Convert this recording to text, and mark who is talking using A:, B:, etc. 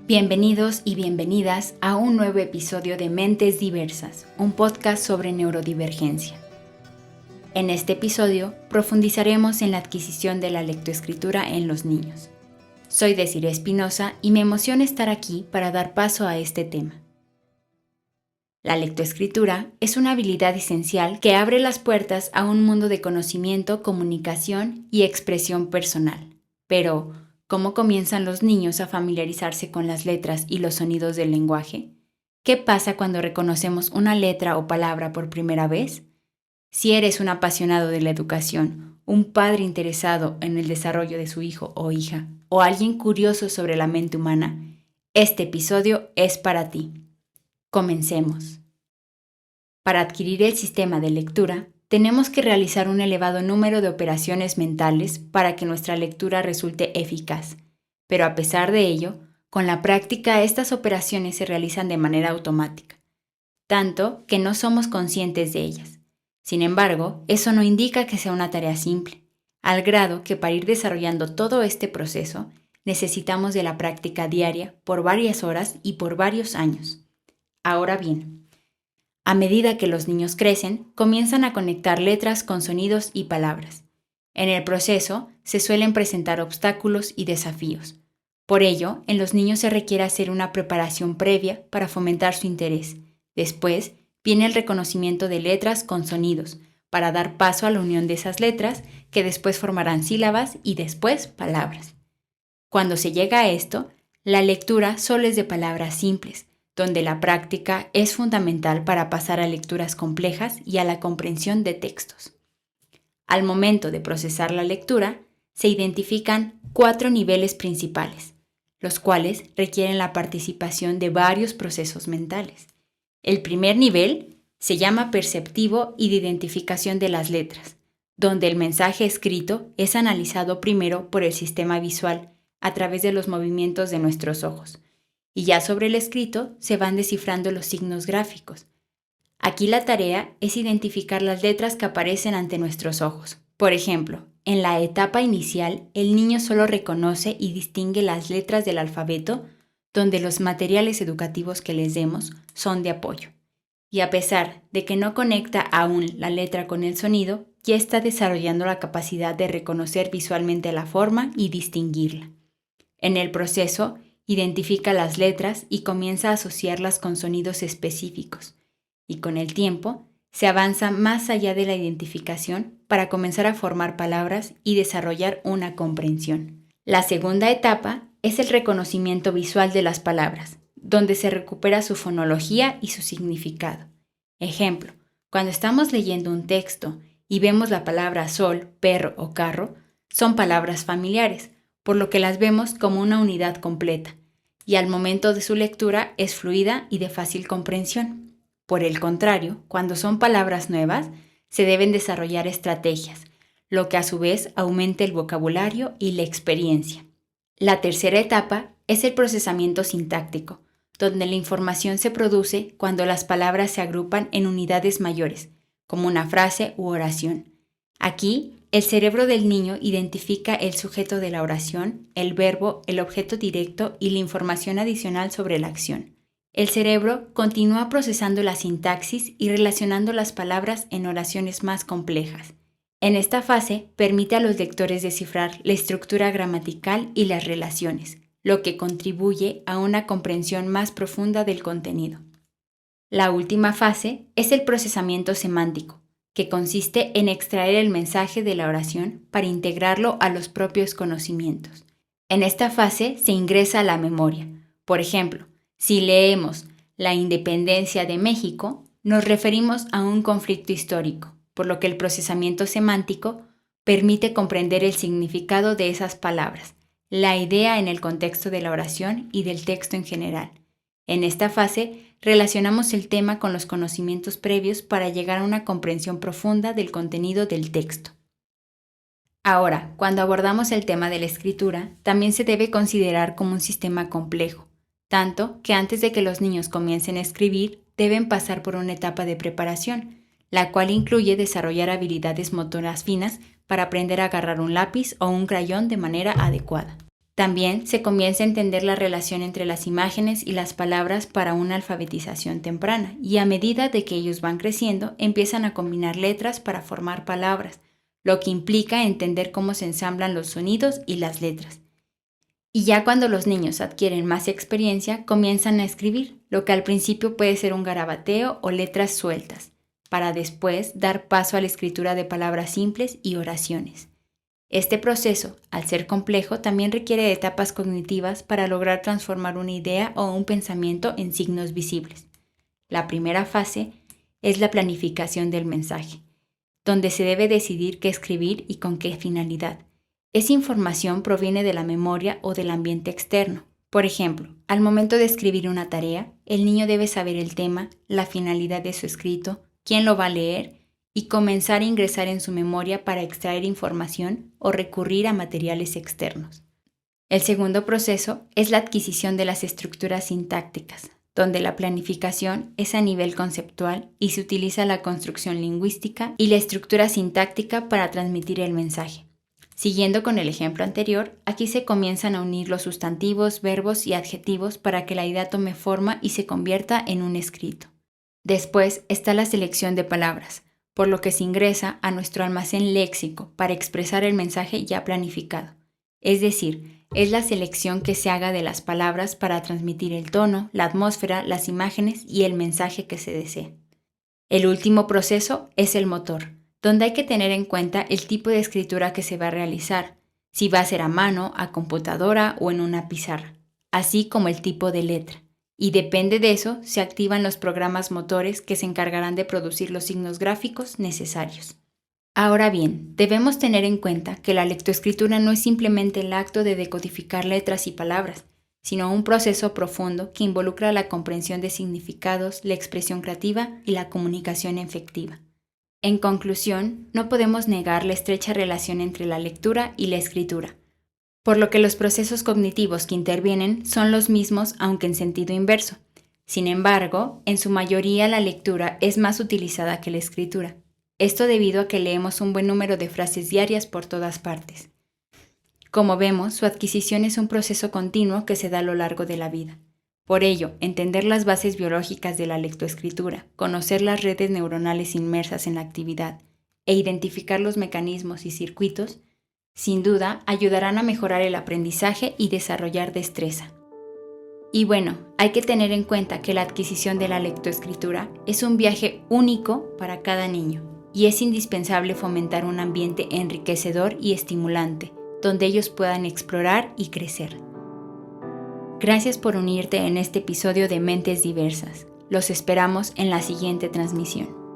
A: Bienvenidos y bienvenidas a un nuevo episodio de Mentes Diversas, un podcast sobre neurodivergencia. En este episodio profundizaremos en la adquisición de la lectoescritura en los niños. Soy Desiree Espinosa y me emociona estar aquí para dar paso a este tema. La lectoescritura es una habilidad esencial que abre las puertas a un mundo de conocimiento, comunicación y expresión personal. Pero, ¿cómo comienzan los niños a familiarizarse con las letras y los sonidos del lenguaje? ¿Qué pasa cuando reconocemos una letra o palabra por primera vez? Si eres un apasionado de la educación, un padre interesado en el desarrollo de su hijo o hija, o alguien curioso sobre la mente humana, este episodio es para ti. Comencemos. Para adquirir el sistema de lectura, tenemos que realizar un elevado número de operaciones mentales para que nuestra lectura resulte eficaz. Pero a pesar de ello, con la práctica estas operaciones se realizan de manera automática, tanto que no somos conscientes de ellas. Sin embargo, eso no indica que sea una tarea simple, al grado que para ir desarrollando todo este proceso, necesitamos de la práctica diaria por varias horas y por varios años. Ahora bien, a medida que los niños crecen, comienzan a conectar letras con sonidos y palabras. En el proceso, se suelen presentar obstáculos y desafíos. Por ello, en los niños se requiere hacer una preparación previa para fomentar su interés. Después, viene el reconocimiento de letras con sonidos, para dar paso a la unión de esas letras, que después formarán sílabas y después palabras. Cuando se llega a esto, la lectura solo es de palabras simples, donde la práctica es fundamental para pasar a lecturas complejas y a la comprensión de textos. Al momento de procesar la lectura, se identifican 4 niveles principales, los cuales requieren la participación de varios procesos mentales. El primer nivel se llama perceptivo y de identificación de las letras, donde el mensaje escrito es analizado primero por el sistema visual a través de los movimientos de nuestros ojos, y ya sobre el escrito se van descifrando los signos gráficos. Aquí la tarea es identificar las letras que aparecen ante nuestros ojos. Por ejemplo, en la etapa inicial, el niño solo reconoce y distingue las letras del alfabeto, donde los materiales educativos que les demos son de apoyo. Y a pesar de que no conecta aún la letra con el sonido, ya está desarrollando la capacidad de reconocer visualmente la forma y distinguirla. En el proceso, identifica las letras y comienza a asociarlas con sonidos específicos. Y con el tiempo, se avanza más allá de la identificación para comenzar a formar palabras y desarrollar una comprensión. La segunda etapa es el reconocimiento visual de las palabras, donde se recupera su fonología y su significado. Ejemplo, cuando estamos leyendo un texto y vemos la palabra sol, perro o carro, son palabras familiares, por lo que las vemos como una unidad completa, y al momento de su lectura es fluida y de fácil comprensión. Por el contrario, cuando son palabras nuevas, se deben desarrollar estrategias, lo que a su vez aumenta el vocabulario y la experiencia. La tercera etapa es el procesamiento sintáctico, donde la información se produce cuando las palabras se agrupan en unidades mayores, como una frase u oración. Aquí, el cerebro del niño identifica el sujeto de la oración, el verbo, el objeto directo y la información adicional sobre la acción. El cerebro continúa procesando la sintaxis y relacionando las palabras en oraciones más complejas. En esta fase, permite a los lectores descifrar la estructura gramatical y las relaciones, lo que contribuye a una comprensión más profunda del contenido. La última fase es el procesamiento semántico, que consiste en extraer el mensaje de la oración para integrarlo a los propios conocimientos. En esta fase se ingresa a la memoria. Por ejemplo, si leemos La independencia de México, nos referimos a un conflicto histórico, por lo que el procesamiento semántico permite comprender el significado de esas palabras, la idea en el contexto de la oración y del texto en general. En esta fase, relacionamos el tema con los conocimientos previos para llegar a una comprensión profunda del contenido del texto. Ahora, cuando abordamos el tema de la escritura, también se debe considerar como un sistema complejo, tanto que antes de que los niños comiencen a escribir, deben pasar por una etapa de preparación, la cual incluye desarrollar habilidades motoras finas para aprender a agarrar un lápiz o un crayón de manera adecuada. También se comienza a entender la relación entre las imágenes y las palabras para una alfabetización temprana, y a medida de que ellos van creciendo, empiezan a combinar letras para formar palabras, lo que implica entender cómo se ensamblan los sonidos y las letras. Y ya cuando los niños adquieren más experiencia, comienzan a escribir, lo que al principio puede ser un garabateo o letras sueltas, para después dar paso a la escritura de palabras simples y oraciones. Este proceso, al ser complejo, también requiere de etapas cognitivas para lograr transformar una idea o un pensamiento en signos visibles. La primera fase es la planificación del mensaje, donde se debe decidir qué escribir y con qué finalidad. Esa información proviene de la memoria o del ambiente externo. Por ejemplo, al momento de escribir una tarea, el niño debe saber el tema, la finalidad de su escrito, quién lo va a leer, y comenzar a ingresar en su memoria para extraer información o recurrir a materiales externos. El segundo proceso es la adquisición de las estructuras sintácticas, donde la planificación es a nivel conceptual y se utiliza la construcción lingüística y la estructura sintáctica para transmitir el mensaje. Siguiendo con el ejemplo anterior, aquí se comienzan a unir los sustantivos, verbos y adjetivos para que la idea tome forma y se convierta en un escrito. Después está la selección de palabras, por lo que se ingresa a nuestro almacén léxico para expresar el mensaje ya planificado. Es decir, es la selección que se haga de las palabras para transmitir el tono, la atmósfera, las imágenes y el mensaje que se desea. El último proceso es el motor, donde hay que tener en cuenta el tipo de escritura que se va a realizar, si va a ser a mano, a computadora o en una pizarra, así como el tipo de letra. Y depende de eso, se activan los programas motores que se encargarán de producir los signos gráficos necesarios. Ahora bien, debemos tener en cuenta que la lectoescritura no es simplemente el acto de decodificar letras y palabras, sino un proceso profundo que involucra la comprensión de significados, la expresión creativa y la comunicación efectiva. En conclusión, no podemos negar la estrecha relación entre la lectura y la escritura, por lo que los procesos cognitivos que intervienen son los mismos aunque en sentido inverso. Sin embargo, en su mayoría la lectura es más utilizada que la escritura. Esto debido a que leemos un buen número de frases diarias por todas partes. Como vemos, su adquisición es un proceso continuo que se da a lo largo de la vida. Por ello, entender las bases biológicas de la lectoescritura, conocer las redes neuronales inmersas en la actividad e identificar los mecanismos y circuitos, sin duda, ayudarán a mejorar el aprendizaje y desarrollar destreza. Y bueno, hay que tener en cuenta que la adquisición de la lectoescritura es un viaje único para cada niño y es indispensable fomentar un ambiente enriquecedor y estimulante, donde ellos puedan explorar y crecer. Gracias por unirte en este episodio de Mentes Diversas. Los esperamos en la siguiente transmisión.